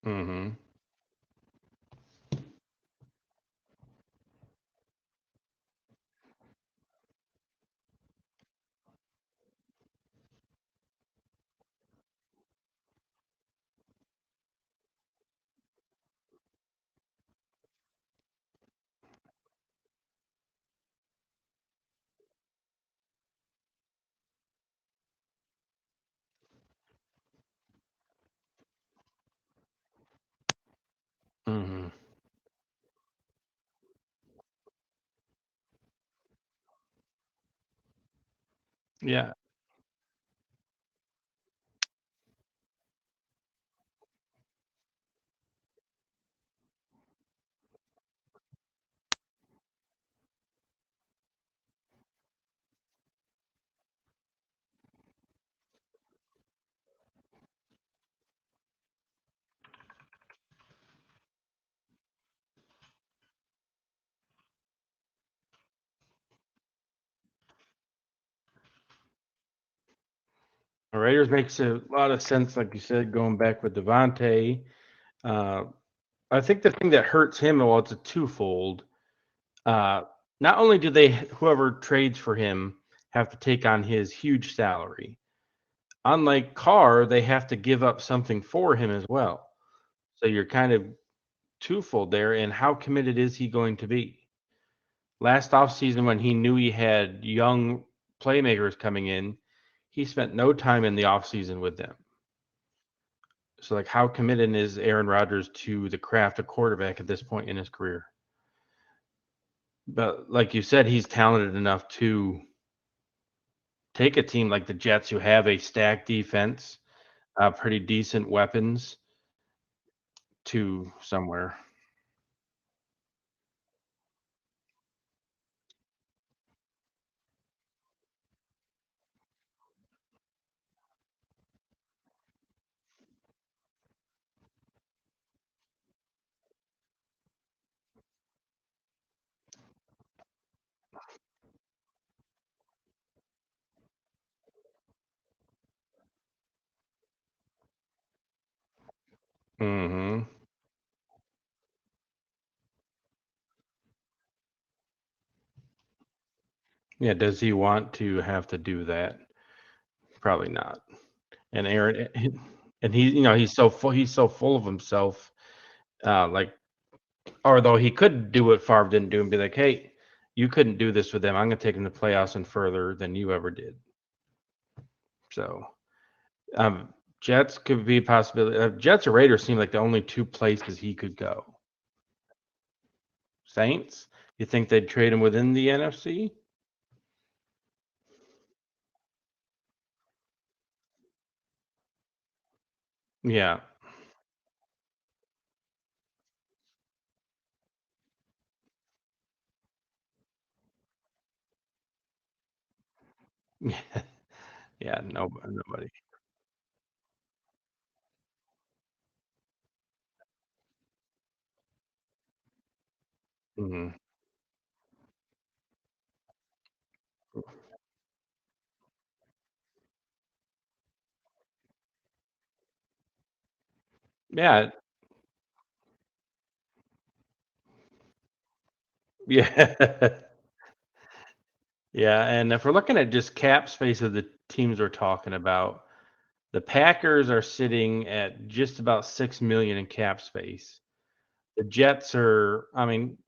Mhm. Mhm. Yeah. The Raiders makes a lot of sense, like you said, going back with Devontae. Uh, I think the thing that hurts him, well, it's a twofold. Uh, Not only do they whoever trades for him have to take on his huge salary, unlike Carr, they have to give up something for him as well. So you're kind of twofold there. And how committed is he going to be? Last offseason, when he knew he had young playmakers coming in, he spent no time in the offseason with them. So, like, how committed is Aaron Rodgers to the craft of quarterback at this point in his career? But like you said, he's talented enough to take a team like the Jets, who have a stacked defense, pretty decent weapons, to somewhere. Hmm. Yeah, does he want to have to do that? Probably not. And Aaron, and he, he's so full of himself. Like, or though he could do what Favre didn't do and be like, "Hey, you couldn't do this with them. I'm going to take them to playoffs and further than you ever did." So, Jets could be a possibility. Jets or Raiders seem like the only two places he could go. Saints? You think they'd trade him within the NFC? Yeah. Yeah, no, nobody. Mhm. Yeah, yeah. Yeah, and if we're looking at just cap space of the teams we're talking about, the Packers are sitting at just about 6 million in cap space. The Jets are, I mean,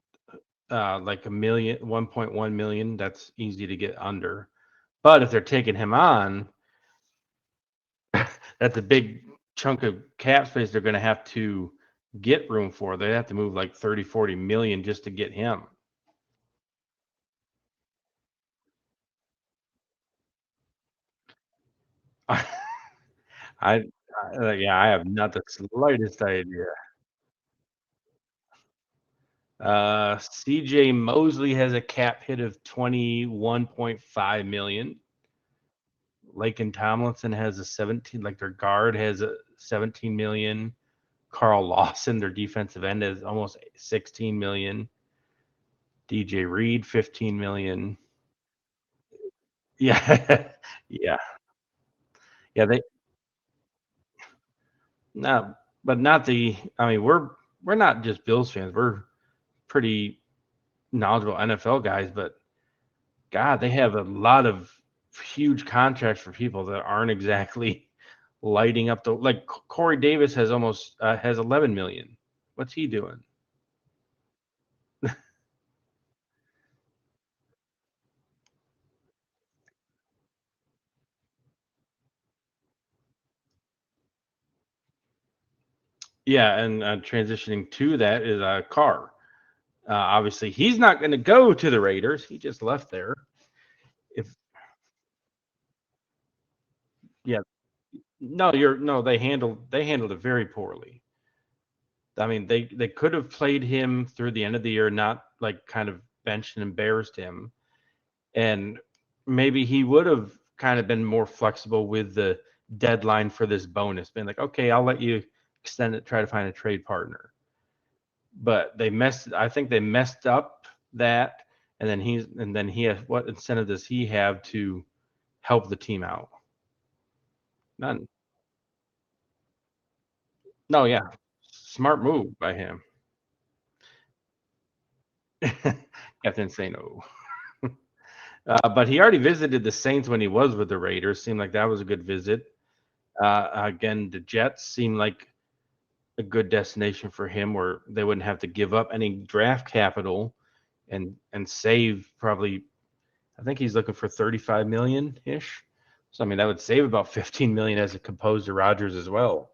like a million, 1.1 million. That's easy to get under. But if they're taking him on, that's a big chunk of cap space they're going to have to get room for. They have to move like 30, 40 million just to get him. I, yeah, I have not the slightest idea. CJ Mosley has a cap hit of 21.5 million. Lakin Tomlinson has a 17, like their guard has a 17 million. Carl Lawson, their defensive end, is almost 16 million. DJ Reed, 15 million. Yeah. Yeah. Yeah. No. but not the. I mean, we're not just Bills fans. We're pretty knowledgeable NFL guys, but God, they have a lot of huge contracts for people that aren't exactly lighting up the like Corey Davis has almost has 11 million. What's he doing? Yeah, and transitioning to that is a Carr. Obviously, he's not going to go to the Raiders. He just left there. If yeah, no, you're no, they handled it very poorly. I mean, they could have played him through the end of the year, not like kind of benched and embarrassed him, and maybe he would have kind of been more flexible with the deadline for this bonus, being like, okay, I'll let you extend it, try to find a trade partner. But they messed. I think they messed up that, and then he has what incentive does he have to help the team out? None. No, yeah, smart move by him. Captain say no. But he already visited the Saints when he was with the Raiders. Seemed like that was a good visit. Again, the Jets seem like a good destination for him, where they wouldn't have to give up any draft capital and save probably. I think he's looking for 35 million ish. So I mean, that would save about 15 million as it composed to Rodgers as well.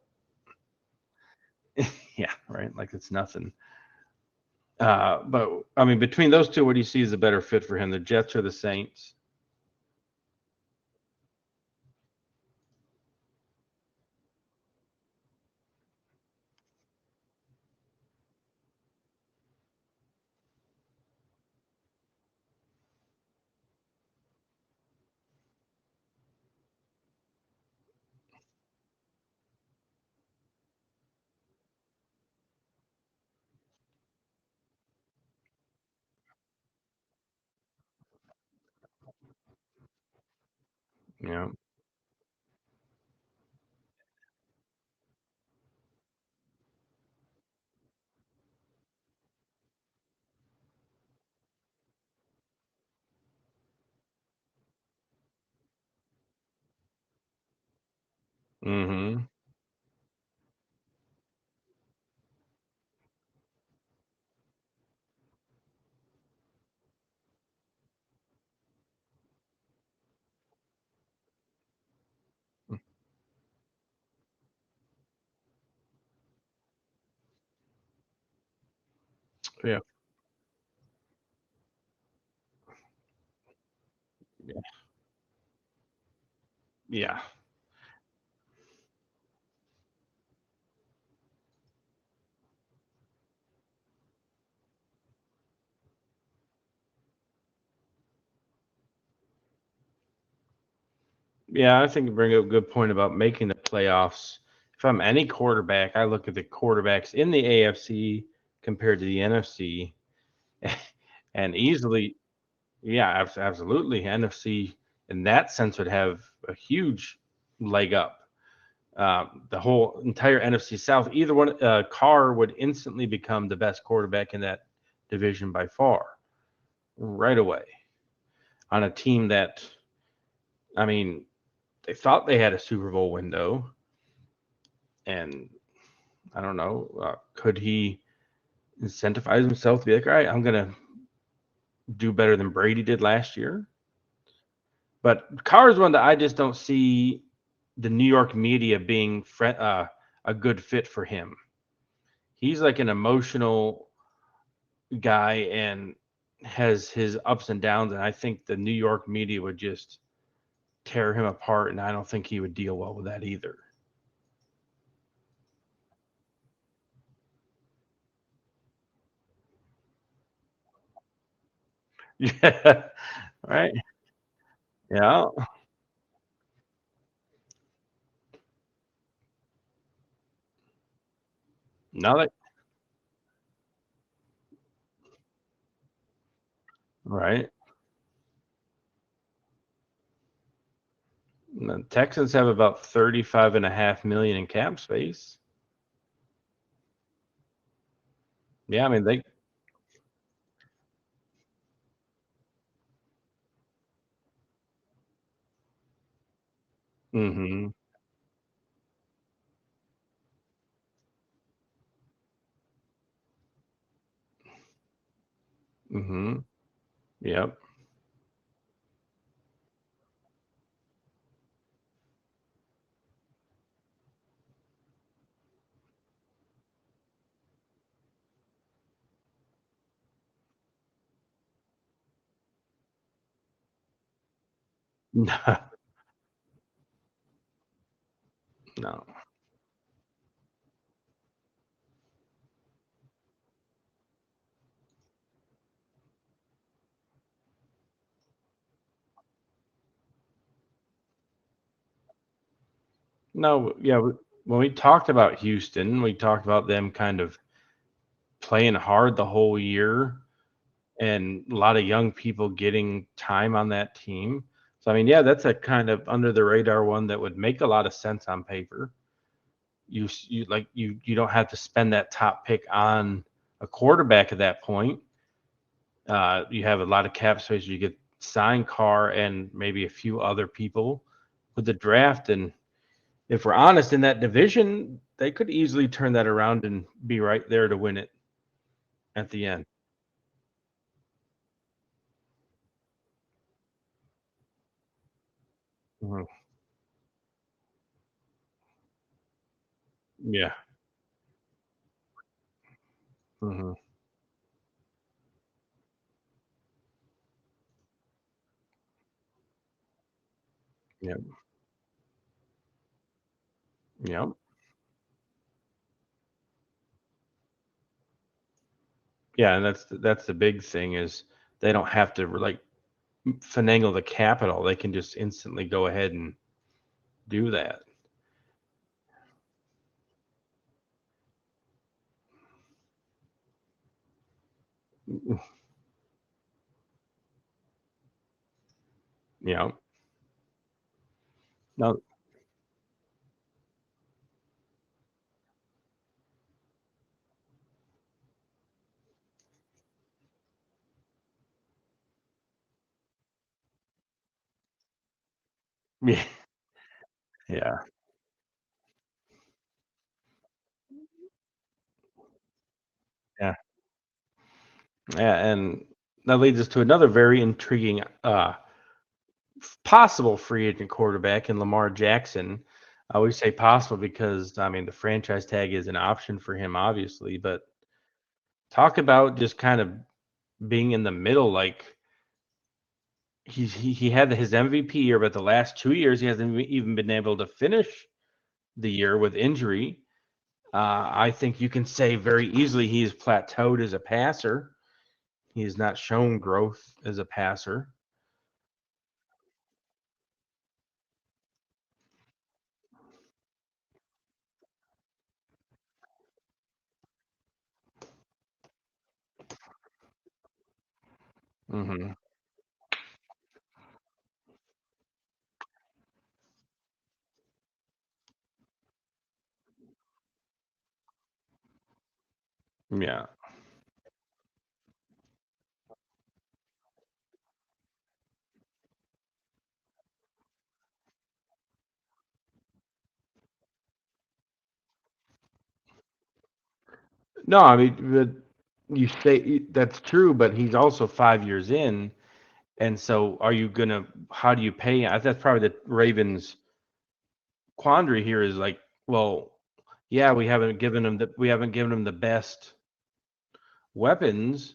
Yeah, right. Like it's nothing. But I mean, between those two, what do you see as a better fit for him, the Jets or the Saints? Yeah. Mm-hmm. Yeah. Yeah. Yeah. Yeah, I think you bring up a good point about making the playoffs. If I'm any quarterback, I look at the quarterbacks in the AFC compared to the NFC, and easily, yeah, absolutely, NFC in that sense would have a huge leg up. The whole entire NFC South, either one, Carr would instantly become the best quarterback in that division by far, right away, on a team that, I mean, they thought they had a Super Bowl window, and I don't know, could he incentivize himself to be like, all right, I'm gonna do better than Brady did last year? But Carr is one that I just don't see the New York media being a good fit for him. He's like an emotional guy and has his ups and downs, and I think the New York media would just tear him apart, and I don't think he would deal well with that either. Yeah, right. Yeah, now that right. The Texans have about 35 and a half million in cap space. Yeah, I mean, they Mhm, mhm, yep. No, no, yeah, when we talked about Houston, we talked about them kind of playing hard the whole year and a lot of young people getting time on that team. So, I mean, yeah, that's a kind of under the radar one that would make a lot of sense on paper. You don't have to spend that top pick on a quarterback at that point. You have a lot of cap space. You get sign Carr and maybe a few other people with the draft. And if we're honest, in that division, they could easily turn that around and be right there to win it at the end. Mhm. Yeah. Hmm. Yep. Yep. Yeah, and that's the big thing is they don't have to like finagle the capital. They can just instantly go ahead and do that. Mm, you know, no, yeah, yeah, yeah, yeah, and that leads us to another very intriguing, possible free agent quarterback in Lamar Jackson. I always say possible because I mean the franchise tag is an option for him, obviously, but talk about just kind of being in the middle. Like he had his MVP year, but the last 2 years he hasn't even been able to finish the year with injury. I think you can say very easily he's plateaued as a passer. He has not shown growth as a passer. Hmm. Yeah. No, I mean, you say that's true, but he's also 5 years in, and so are you gonna? How do you pay? That's probably the Ravens' quandary here. Is like, well, yeah, we haven't given him the best weapons,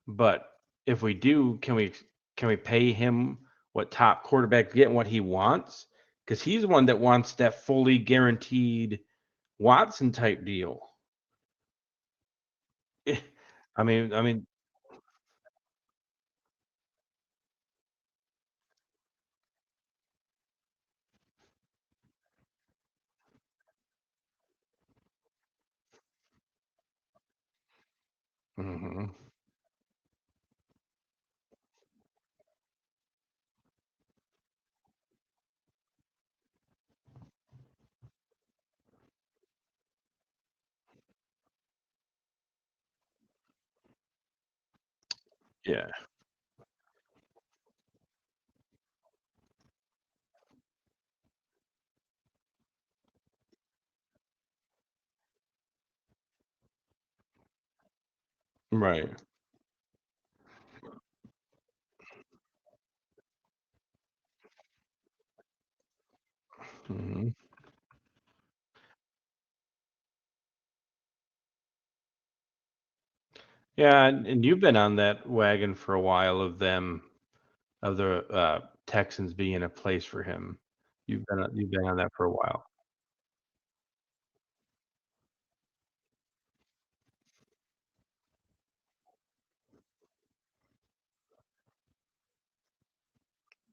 but if we do, can we pay him what top quarterbacks get and what he wants? Because he's one that wants that fully guaranteed Watson type deal. I mean, mhm. Yeah. Right. Mhm. Yeah, and you've been on that wagon for a while of them of the, Texans being a place for him. You've been on that for a while.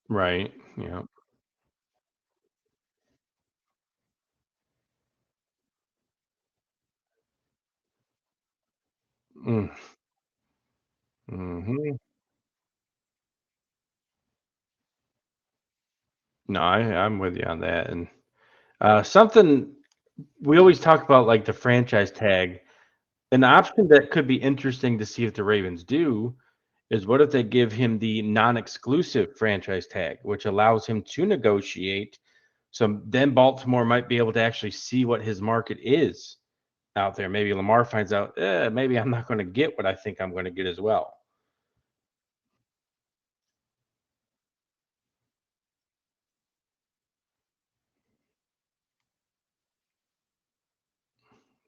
Right, yeah. Mm, mhm. No, I'm with you on that, and, something we always talk about, like, the franchise tag. An option that could be interesting to see if the Ravens do is what if they give him the non-exclusive franchise tag, which allows him to negotiate. So then Baltimore might be able to actually see what his market is out there. Maybe Lamar finds out, maybe I'm not going to get what I think I'm going to get as well.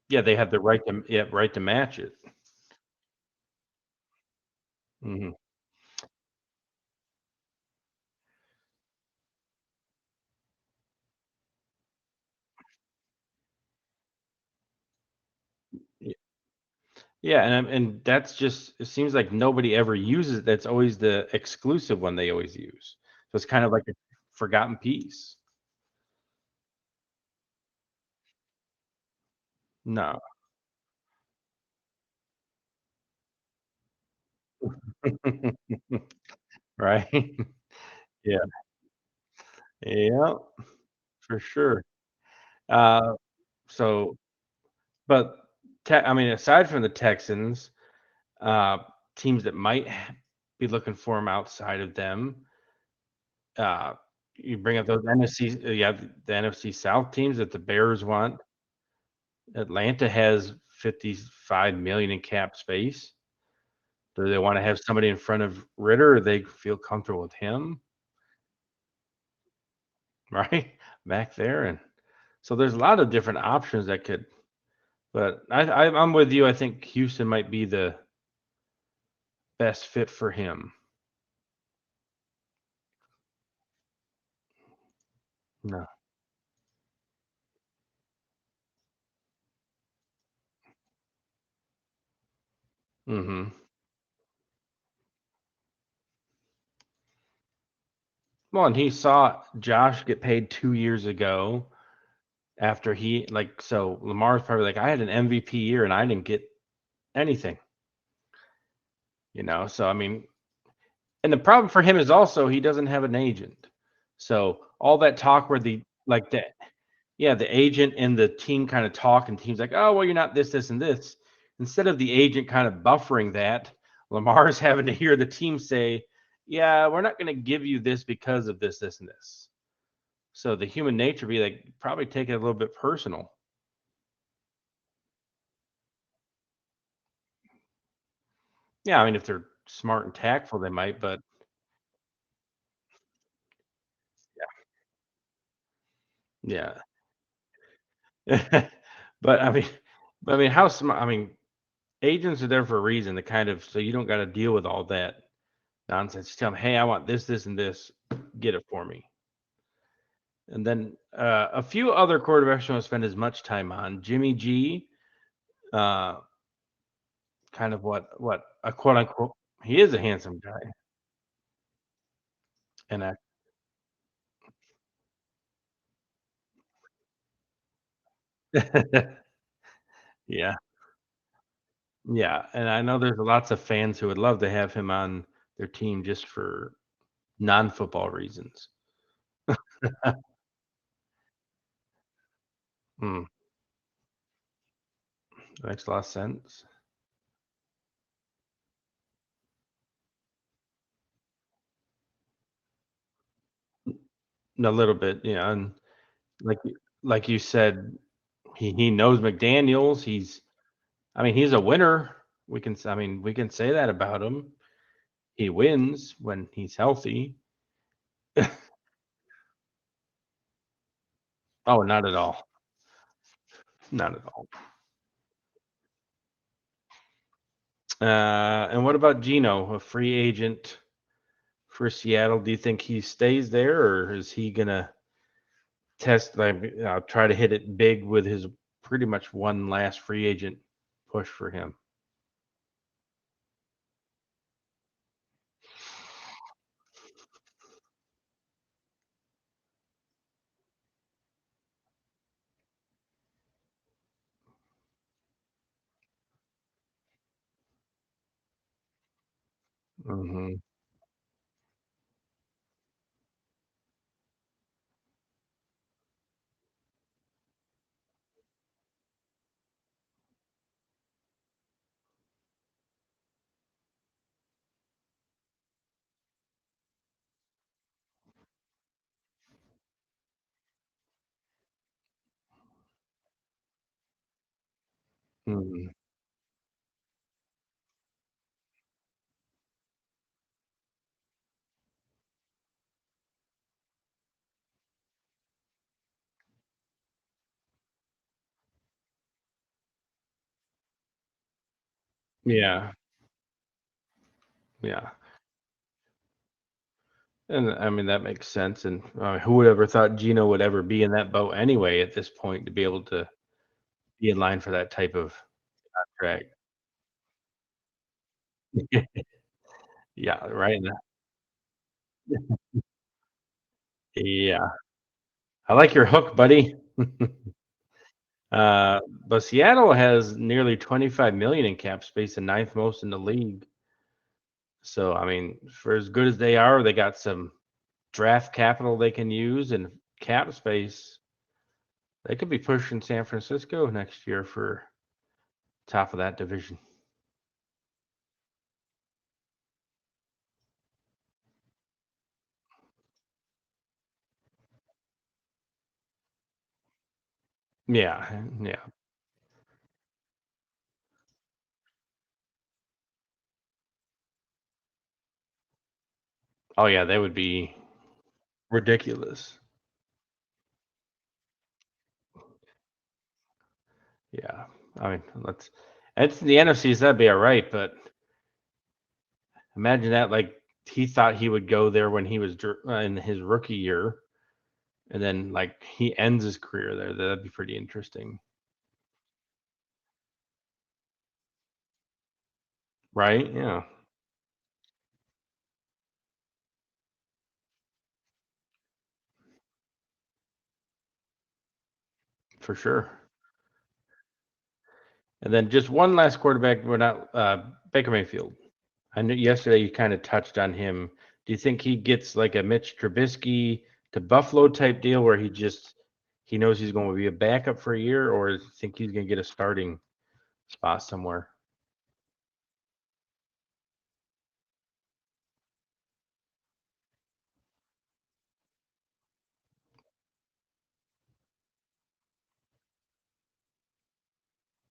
Yeah, they have the right to right to match it. Hmm. Yeah, and that's just it seems like nobody ever uses it. That's always the exclusive one they always use. So it's kind of like a forgotten piece. No. Right? Yeah. Yeah, for sure. Uh, so but I mean, aside from the Texans, uh, teams that might be looking for him outside of them, uh, you bring up those NFC, you have the NFC South teams that the Bears want. Atlanta has 55 million in cap space. Do they wanna have somebody in front of Ritter, or they feel comfortable with him, right? Back there, and so there's a lot of different options that could but I'm with you, I think Houston might be the best fit for him. No. Mhm. Well, and he saw Josh get paid 2 years ago after he like, so Lamar's probably like, "I had an MVP year and I didn't get anything," So, I mean and the problem for him is also he doesn't have an agent. So, all that talk where the like, the yeah, the agent and the team kinda talk, and team's like, "Oh, well, you're not this, this, and this." Instead of the agent kind of buffering that, Lamar's having to hear the team say, "Yeah, we're not gonna give you this because of this, this, and this." So the human nature be like, probably take it a little bit personal. Yeah, I mean, if they're smart and tactful, they might, but yeah. But how smart agents are there for a reason to kind of so you don't gotta deal with all that nonsense. Just tell them, "Hey, I want this, this, and this. Get it for me." And then, a few other quarterbacks don't spend as much time on. Jimmy G, uh, kind of what a quote unquote he is a handsome guy, and I yeah, yeah, and I know there's lots of fans who would love to have him on their team just for non-football reasons. Hmm, makes a lot of sense. a little bit, yeah, and like you said, he knows McDaniels. I mean, he's a winner. I mean, we can say that about him. He wins when he's healthy. Oh, not at all. Not at all. And what about Geno, a free agent for Seattle? Do you think he stays there, or is he gonna try to hit it big with his pretty much one last free agent push for him? Hmm. Hmm. Yeah, yeah. And I mean that makes sense. And who would ever thought Gino would ever be in that boat anyway at this point to be able to be in line for that type of contract? Yeah, right. Yeah, I like your hook, buddy. But Seattle has nearly 25 million in cap space, and ninth most in the league. So I mean, for as good as they are, they got some draft capital they can use and cap space. They could be pushing San Francisco next year for top of that division. Yeah, yeah. Oh yeah, they would be ridiculous. Yeah. I mean, it's the NFCs, that'd be all right, but imagine that like he thought he would go there when he was in his rookie year, and then like he ends his career there. That'd be pretty interesting, right? Yeah, for sure. And then just one last quarterback. We're not Baker Mayfield. I knew yesterday you kind of touched on him. Do you think he gets like a Mitch Trubisky to Buffalo type deal where he knows he's going to be a backup for a year, or do you think he's going to get a starting spot somewhere?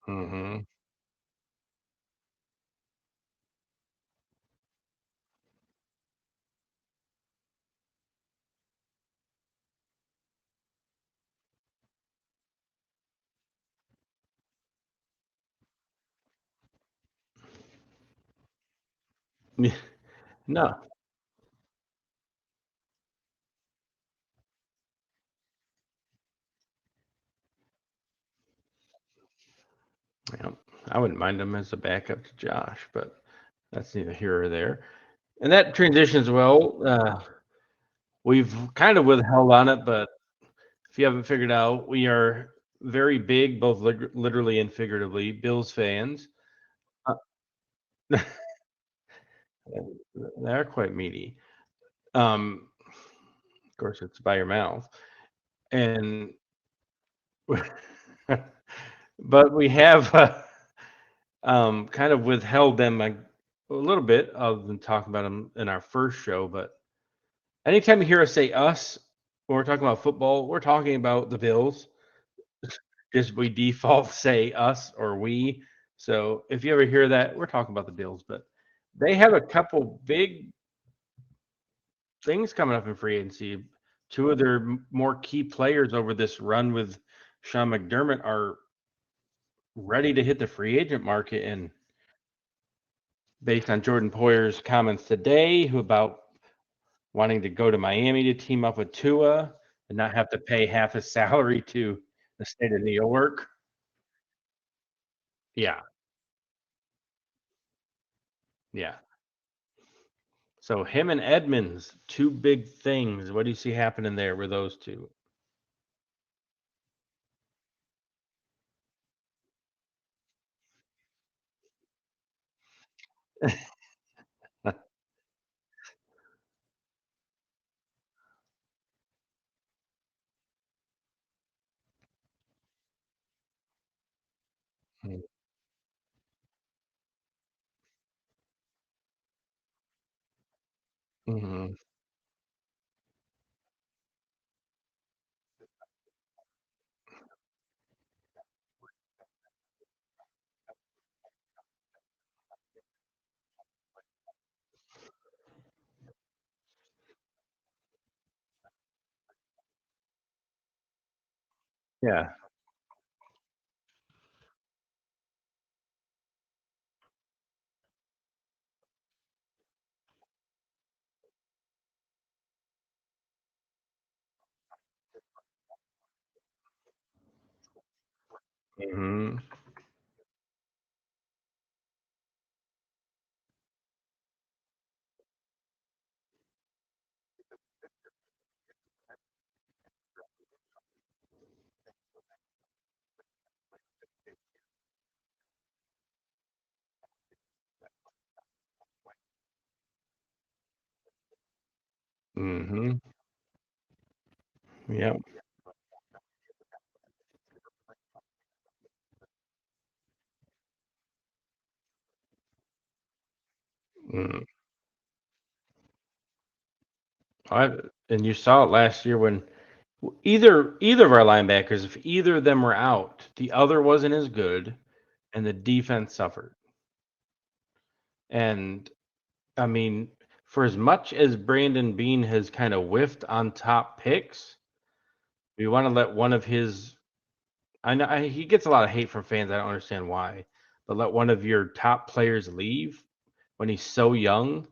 Hmm. No, yeah, I wouldn't mind him as a backup to Josh, but that's neither here or there. And that transitions well. We've kind of withheld on it, but if you haven't figured out, we are very big, both literally and figuratively, Bills fans. Uh, they're quite meaty. Of course, it's by your mouth, and but we have kind of withheld them a little bit, other than talking about them in our first show. But anytime you hear us say us, when we're talking about football, we're talking about the Bills. Just we default say us or we. So if you ever hear that, we're talking about the Bills, but they have a couple big things coming up in free agency. Two of their more key players over this run with Sean McDermott are ready to hit the free agent market. And based on Jordan Poyer's comments today, who about wanting to go to Miami to team up with Tua and not have to pay half his salary to the state of New York. Yeah, yeah. So him and Edmonds, two big things. What do you see happening there with those two? Mhm. Yeah. Mhm. Mhm. Yep. Mm. I and you saw it last year when either of our linebackers, if either of them were out, the other wasn't as good, and the defense suffered. And I mean, for as much as Brandon Bean has kind of whiffed on top picks, we want to let one of his. I know he gets a lot of hate from fans. I don't understand why, but let one of your top players leave when he's so young.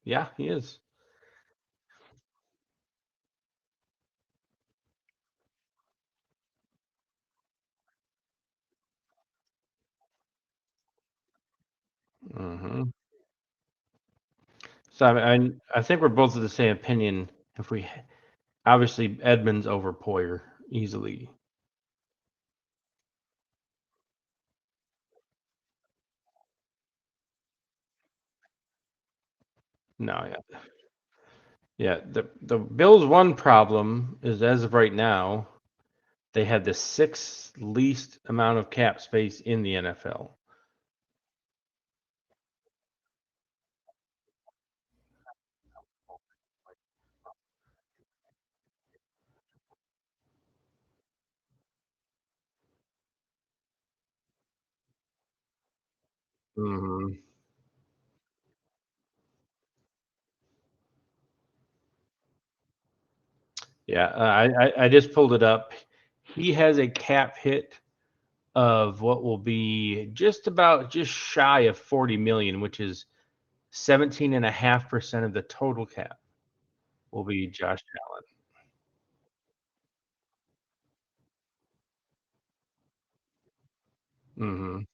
Yeah, he is. Hmm. So I think we're both of the same opinion. If we obviously Edmonds over Poyer easily. No, yeah, yeah. The Bills' one problem is as of right now, they had the sixth least amount of cap space in the NFL. Hmm. Yeah, I just pulled it up. He has a cap hit of what will be just shy of 40 million, which is 17.5% of the total cap will be Josh Allen. Mhm.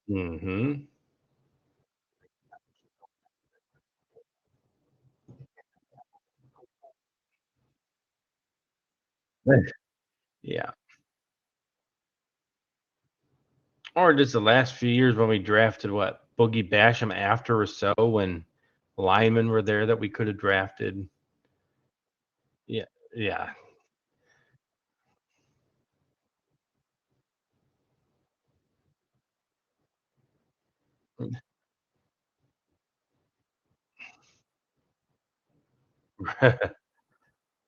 Mhm. Yeah. Or just the last few years when we drafted what? Boogie Basham after Rousseau when linemen were there that we could have drafted. Yeah. Yeah.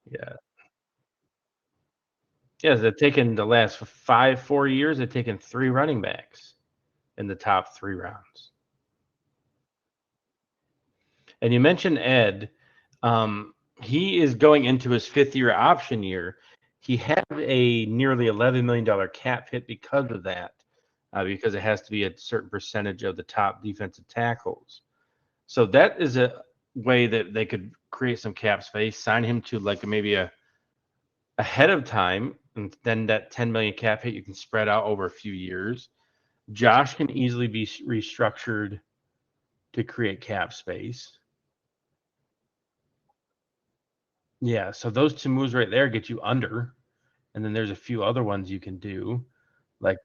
Yeah. Yeah, they've taken the last 5, 4 years, they've taken 3 running backs in the top 3 rounds. And you mentioned Ed. He is going into his 5th-year option year. He had a nearly $11 million cap hit because of that, because it has to be a certain percentage of the top defensive tackles. So that is a way that they could create some cap space, sign him to like maybe a ahead of time, and then that 10 million cap hit you can spread out over a few years. Josh can easily be restructured to create cap space. Yeah, so those two moves right there get you under, and then there's a few other ones you can do. Like,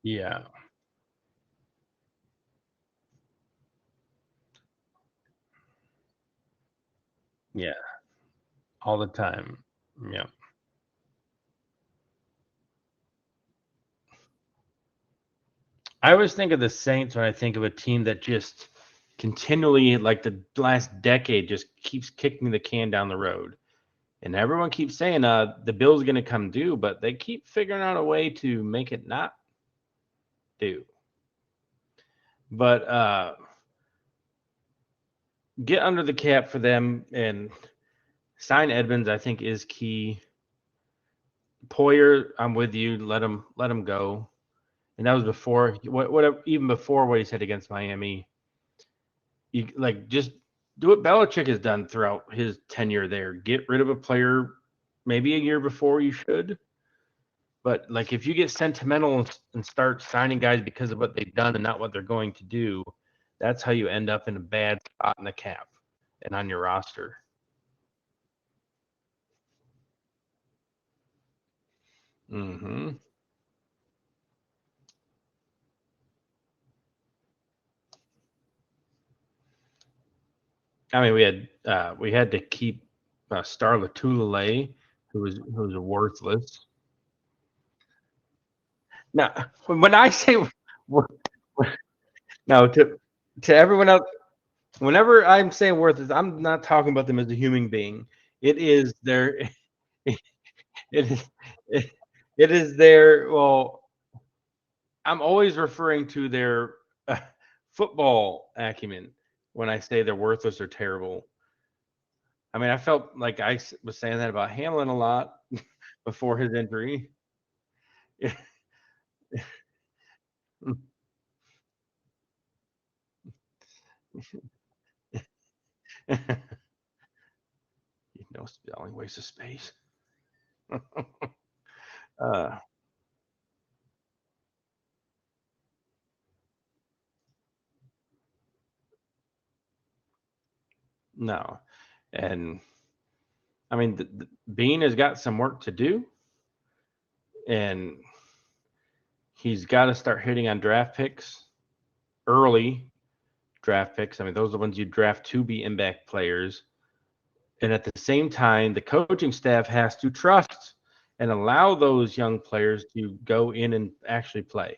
yeah, yeah, all the time. Yeah. I always think of the Saints when I think of a team that just continually, like the last decade, just keeps kicking the can down the road. And everyone keeps saying the bill's going to come due, but they keep figuring out a way to make it not due. But get under the cap for them and sign Edmonds, I think, is key. Poyer, I'm with you. Let him go. And that was before what even before what he said against Miami. You like just do what Belichick has done throughout his tenure there. Get rid of a player maybe a year before you should. But like if you get sentimental and start signing guys because of what they've done and not what they're going to do, that's how you end up in a bad spot in the cap and on your roster. Hmm. I mean, we had to keep Star Latulele, who was worthless. Now, when I say no to everyone else, whenever I'm saying worthless, I'm not talking about them as a human being. It is their it is it is their well. I'm always referring to their uh, football acumen when I say they're worthless or terrible. I mean, I felt like was saying that about Hamlin a lot before his injury. You know, spelling waste of space. uh, no, and I mean, Bean has got some work to do, and he's got to start hitting on draft picks early. Draft picks. I mean, those are the ones you draft to be impact players. And at the same time, the coaching staff has to trust and allow those young players to go in and actually play.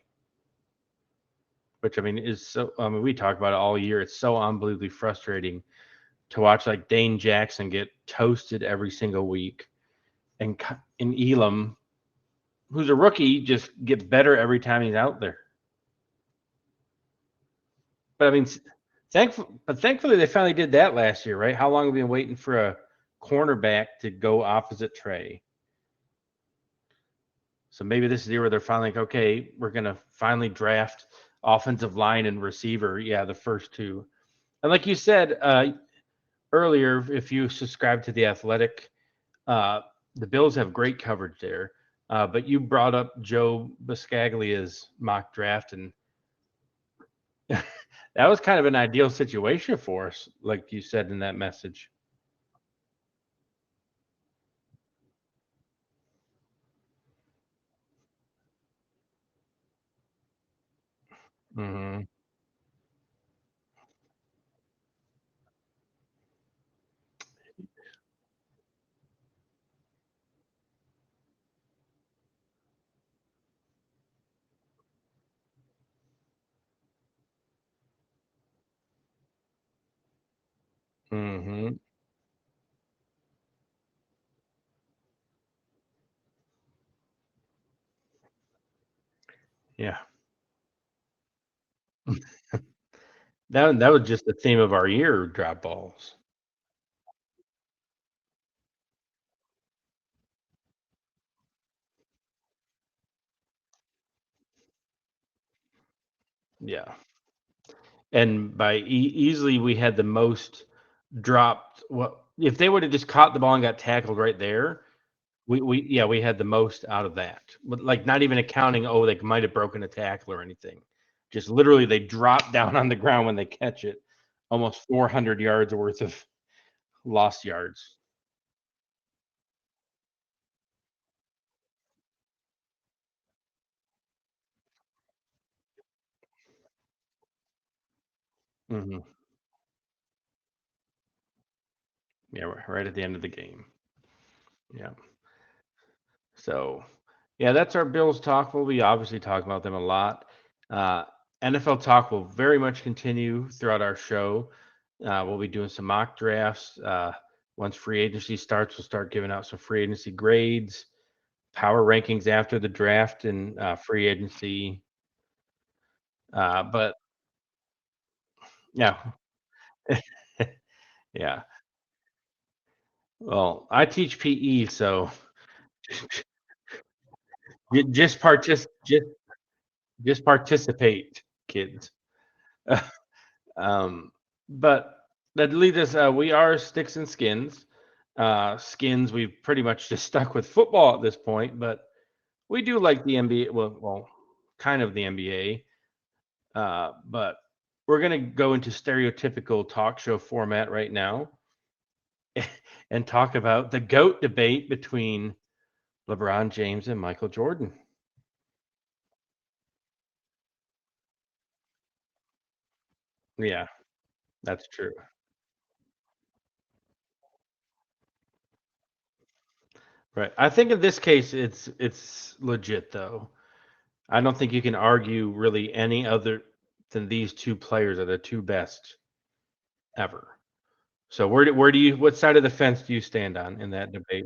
Which I mean is so. I mean, we talk about it all year. It's so unbelievably frustrating to watch like Dane Jackson get toasted every single week, and Elam, who's a rookie, just get better every time he's out there. But I mean, thankfully they finally did that last year, right? How long have we been waiting for a cornerback to go opposite Trey? So maybe this is the year where they're finally like, okay, we're gonna finally draft offensive line and receiver. Yeah, the first two. And like you said earlier, if you subscribe to the Athletic, uh, the Bills have great coverage there. But you brought up Joe Biscaglia's mock draft, and that was kind of an ideal situation for us, like you said in that message. Hmm. Mhm. Yeah. That was just the theme of our year, drop balls. Yeah. And by easily, we had the most dropped well, if they woulda just caught the ball and got tackled right there, we yeah, we had the most out of that. But, like, not even accounting, oh, they might have broken a tackle or anything. Just literally, they drop down on the ground when they catch it. Almost 400 yards worth of lost yards. Mhm. Yeah, right at the end of the game. Yeah. So, yeah, that's our Bills talk. We'll be obviously talking about them a lot. Uh, NFL talk will very much continue throughout our show. We'll be doing some mock drafts. Once free agency starts, we'll start giving out some free agency grades, power rankings after the draft, and free agency. But yeah, yeah. Well, I teach PE, so just just participate, kids. Um, but that leads us. We are sticks and skins. Skins. We've pretty much just stuck with football at this point, but we do like the NBA. Well, kind of the NBA. But we're gonna go into stereotypical talk show format right now and talk about the goat debate between LeBron James and Michael Jordan. Yeah, that's true. Right. I think in this case, it's legit though. I don't think you can argue really any other than these 2 players are the 2 best ever. So where do you what side of the fence do you stand on in that debate?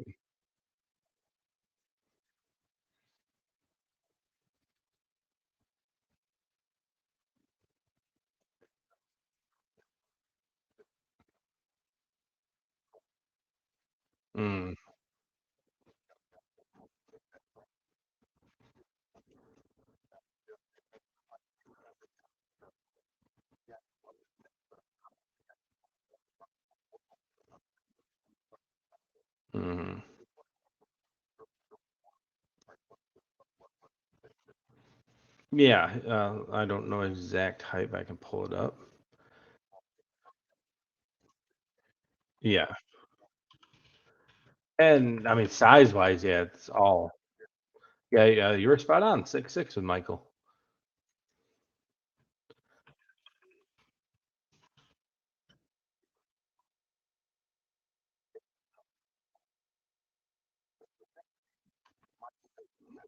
Mm, mhm. Yeah, I don't know exact height, but I can pull it up. Yeah, and I mean size-wise, yeah, it's all yeah, yeah, you were spot on, 6'6" with Michael.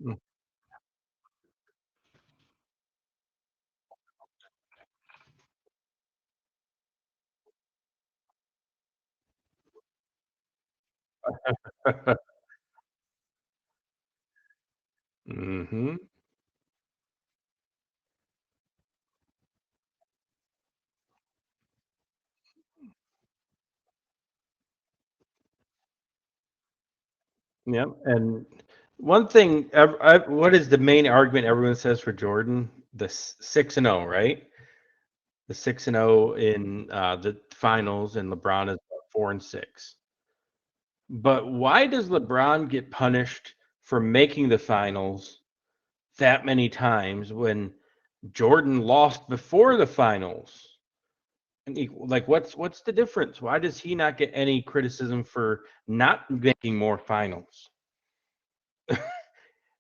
Mm. Mhm. Yep, and one thing what is the main argument everyone says for Jordan? The 6-0, right? The 6-0 in, the finals, and LeBron is 4-6. But why does LeBron get punished for making the finals that many times when Jordan lost before the finals? And like, what's the difference? Why does he not get any criticism for not making more finals?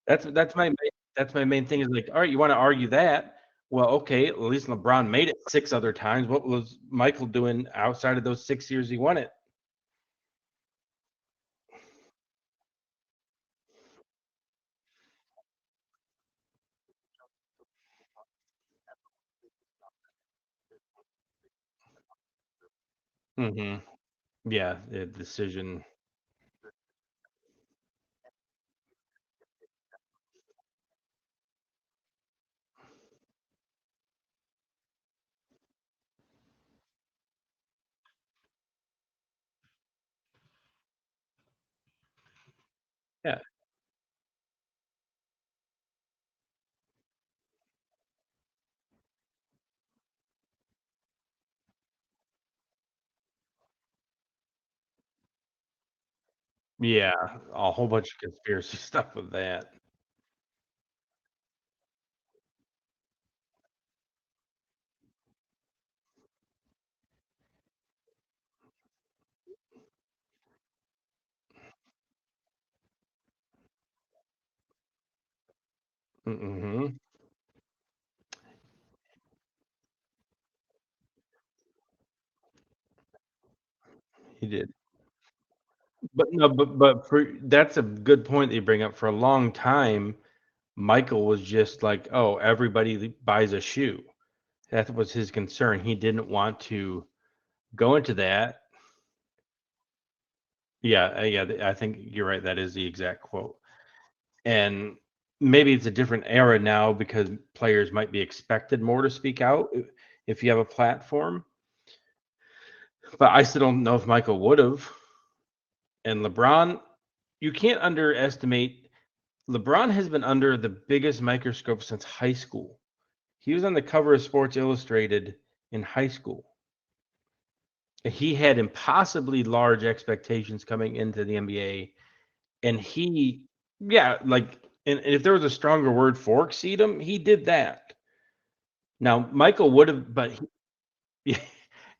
That's that's my main thing is like, all right, you want to argue that? Well, okay, at least LeBron made it 6 other times. What was Michael doing outside of those 6 years he won it? Hmm. Yeah, the decision. Yeah, yeah, a whole bunch of conspiracy stuff with that. Hmm. He did. But no, but for that's a good point that you bring up. For a long time, Michael was just like, "Oh, everybody buys a shoe." That was his concern. He didn't want to go into that. Yeah, yeah, I think you're right. That is the exact quote. And maybe it's a different era now because players might be expected more to speak out if you have a platform. But I still don't know if Michael would have. And LeBron, you can't underestimate. LeBron has been under the biggest microscope since high school. He was on the cover of Sports Illustrated in high school. He had impossibly large expectations coming into the NBA, and he, yeah, like, and if there was a stronger word for exceed him, he did that. Now, Michael would have, but he,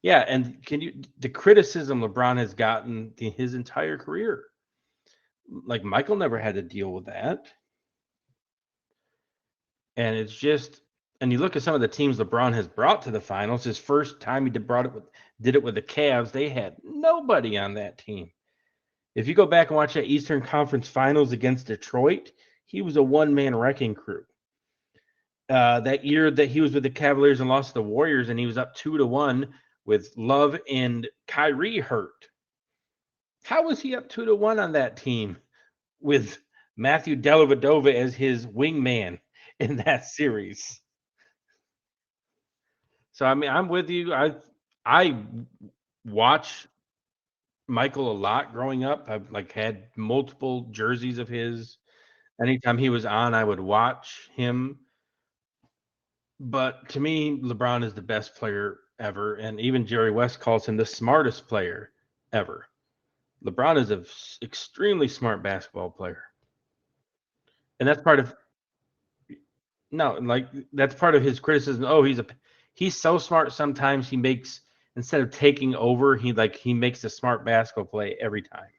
yeah, and can you the criticism LeBron has gotten his entire career? Like Michael never had to deal with that, and it's just, and you look at some of the teams LeBron has brought to the finals. His first time he did it with the Cavs. They had nobody on that team. If you go back and watch that Eastern Conference Finals against Detroit, he was a one-man wrecking crew. That year that he was with the Cavaliers and lost to the Warriors, and he was up 2-1 with Love and Kyrie hurt. How was he up 2-1 on that team with Matthew Dellavedova as his wingman in that series? So I mean, I'm with you. I watch Michael a lot growing up. I've like had multiple jerseys of his. Anytime he was on, I would watch him. But to me, LeBron is the best player ever, and even Jerry West calls him the smartest player ever. LeBron is an extremely smart basketball player, and that's part of no, like that's part of his criticism. Oh, he's so smart. Sometimes he makes instead of taking over, he makes a smart basketball play every time,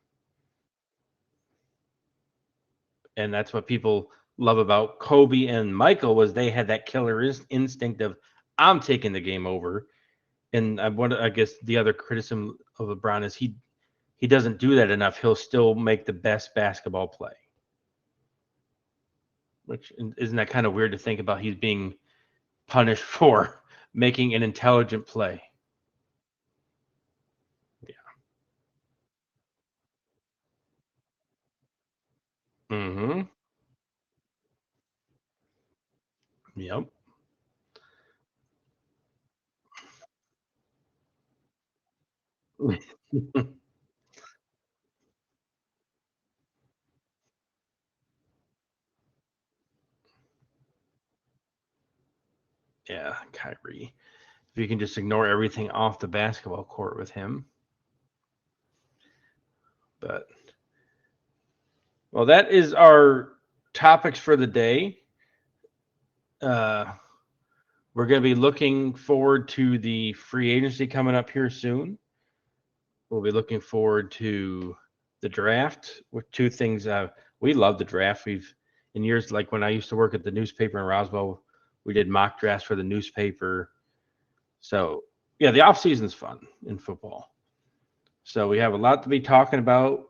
and that's what people love about Kobe and Michael was they had that killer instinct of I'm taking the game over. And I guess the other criticism of LeBron is he doesn't do that enough. He'll still make the best basketball play. Which isn't that kind of weird to think about? He's being punished for making an intelligent play. Yeah. Mm-hmm. Yep. Yeah, Kyrie. If you can just ignore everything off the basketball court with him. But well, that is our topics for the day. Uh, we're going to be looking forward to the free agency coming up here soon. We'll be looking forward to the draft with two things. We love the draft. We've in years like when I used to work at the newspaper in Roswell, we did mock drafts for the newspaper. So yeah, the off season's fun in football. So we have a lot to be talking about.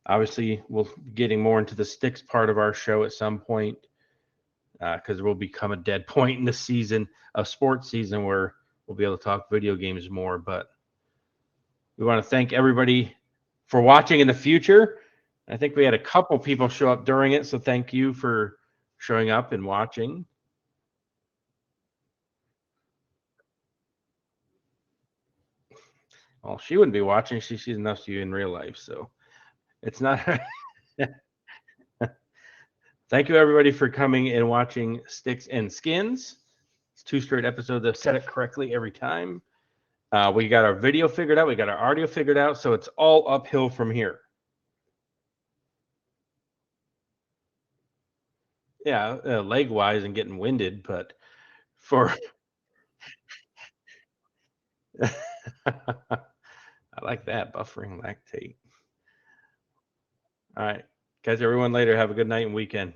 Obviously, we'll be getting more into the sticks part of our show at some point because there will become a dead point in the season, a sports season where we'll be able to talk video games more. But We want to thank everybody for watching in the future. I think we had a couple people show up during it, so thank you for showing up and watching. Well, she wouldn't be watching. She sees enough of you in real life, so it's not. Thank you, everybody, for coming and watching Sticks and Skins. It's 2 straight episodes that said it correctly every time. We got our video figured out. We got our audio figured out. So it's all uphill from here. Yeah, leg-wise and getting winded, but for I like that, buffering lactate. All right. Catch everyone later. Have a good night and weekend.